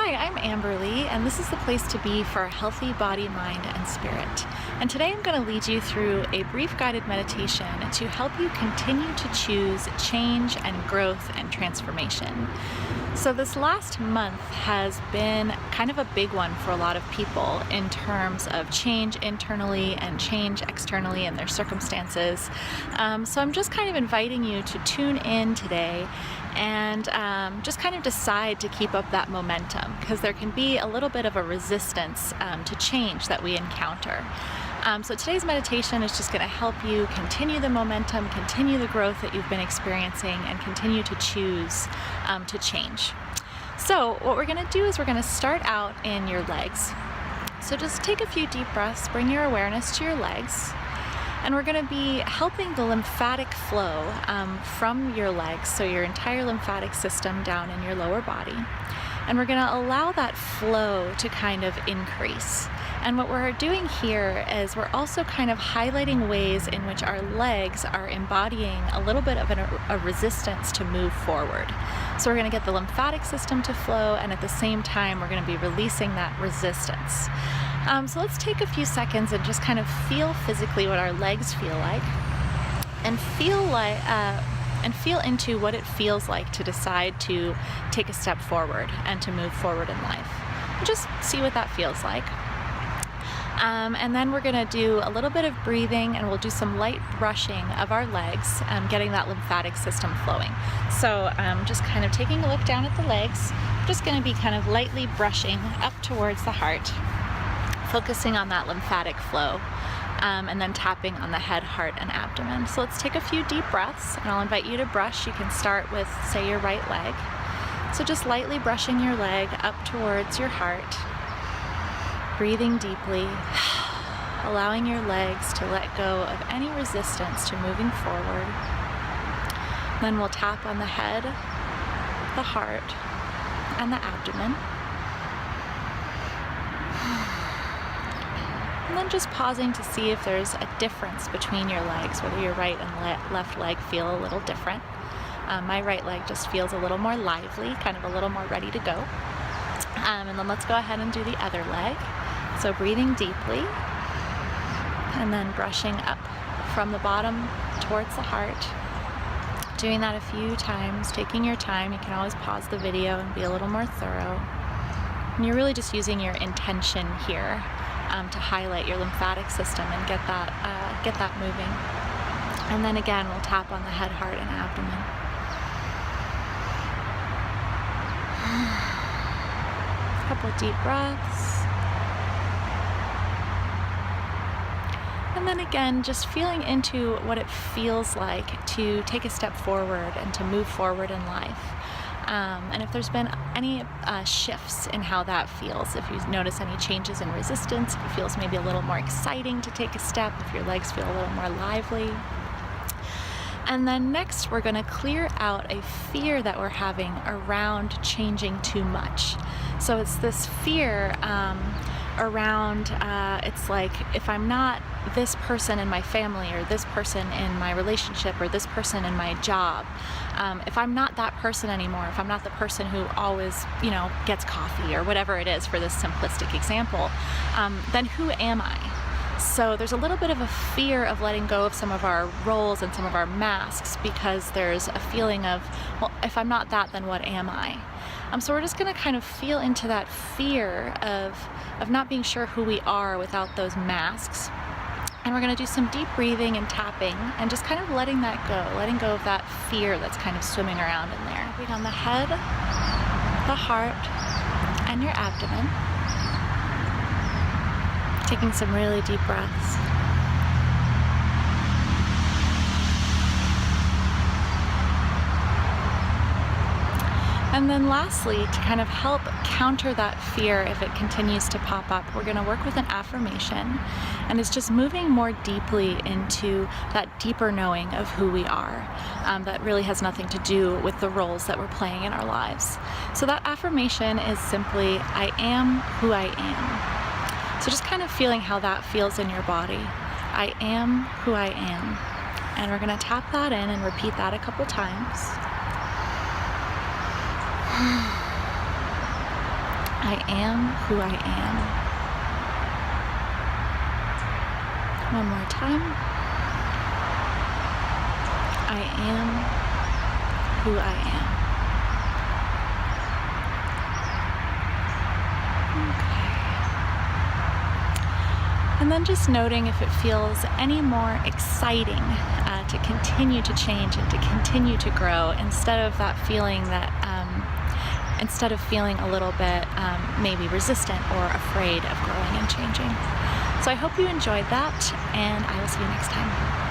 Hi, I'm Amberly, and this is the place to be for a healthy body, mind, and spirit. And today I'm going to lead you through a brief guided meditation to help you continue to choose change and growth and transformation. So this last month has been kind of a big one for a lot of people in terms of change internally and change externally in their circumstances. So I'm just kind of inviting you to tune in today and just kind of decide to keep up that momentum, because there can be a little bit of a resistance to change that we encounter. So today's meditation is just going to help you continue the momentum, continue the growth that you've been experiencing, and continue to choose to change. So what we're going to do is we're going to start out in your legs. So just take a few deep breaths, bring your awareness to your legs, and we're going to be helping the lymphatic flow from your legs, so your entire lymphatic system down in your lower body. And we're going to allow that flow to kind of increase. And what we're doing here is we're also kind of highlighting ways in which our legs are embodying a little bit of a resistance to move forward. So we're going to get the lymphatic system to flow, and at the same time we're going to be releasing that resistance. So let's take a few seconds and just kind of feel physically what our legs feel like, and feel into what it feels like to decide to take a step forward and to move forward in life. Just see what that feels like. And then we're going to do a little bit of breathing, and we'll do some light brushing of our legs, getting that lymphatic system flowing. So just kind of taking a look down at the legs, just going to be kind of lightly brushing up towards the heart, focusing on that lymphatic flow, and then tapping on the head, heart, and abdomen. So let's take a few deep breaths, and I'll invite you to brush. You can start with, say, your right leg. So just lightly brushing your leg up towards your heart, breathing deeply, allowing your legs to let go of any resistance to moving forward. Then we'll tap on the head, the heart, and the abdomen. And then just pausing to see if there's a difference between your legs, whether your right and left leg feel a little different. My right leg just feels a little more lively, kind of a little more ready to go. And then let's go ahead and do the other leg. So breathing deeply, and then brushing up from the bottom towards the heart. Doing that a few times, taking your time. You can always pause the video and be a little more thorough. And you're really just using your intention here to highlight your lymphatic system and get that moving. And then again, we'll tap on the head, heart, and abdomen. A couple deep breaths. And then again, just feeling into what it feels like to take a step forward and to move forward in life. And if there's been any shifts in how that feels, if you notice any changes in resistance, if it feels maybe a little more exciting to take a step, if your legs feel a little more lively. And then next, we're going to clear out a fear that we're having around changing too much. So it's this fear around, it's like, if I'm not this person in my family, or this person in my relationship, or this person in my job, if I'm not that person anymore, if I'm not the person who always, gets coffee, or whatever it is for this simplistic example, then who am I? So there's a little bit of a fear of letting go of some of our roles and some of our masks, because there's a feeling of, well, if I'm not that, then what am I? So we're just going to kind of feel into that fear of not being sure who we are without those masks. And we're going to do some deep breathing and tapping, and just kind of letting that go, letting go of that fear that's kind of swimming around in there. Breathe on the head, the heart, and your abdomen. Taking some really deep breaths. And then lastly, to kind of help counter that fear if it continues to pop up, we're going to work with an affirmation, and it's just moving more deeply into that deeper knowing of who we are. That really has nothing to do with the roles that we're playing in our lives. So that affirmation is simply, I am who I am. So just kind of feeling how that feels in your body. I am who I am. And we're going to tap that in and repeat that a couple times. I am who I am. One more time. I am who I am. Okay. And then just noting if it feels any more exciting to continue to change and to continue to grow instead of that feeling that instead of feeling a little bit maybe resistant or afraid of growing and changing. So I hope you enjoyed that, and I will see you next time.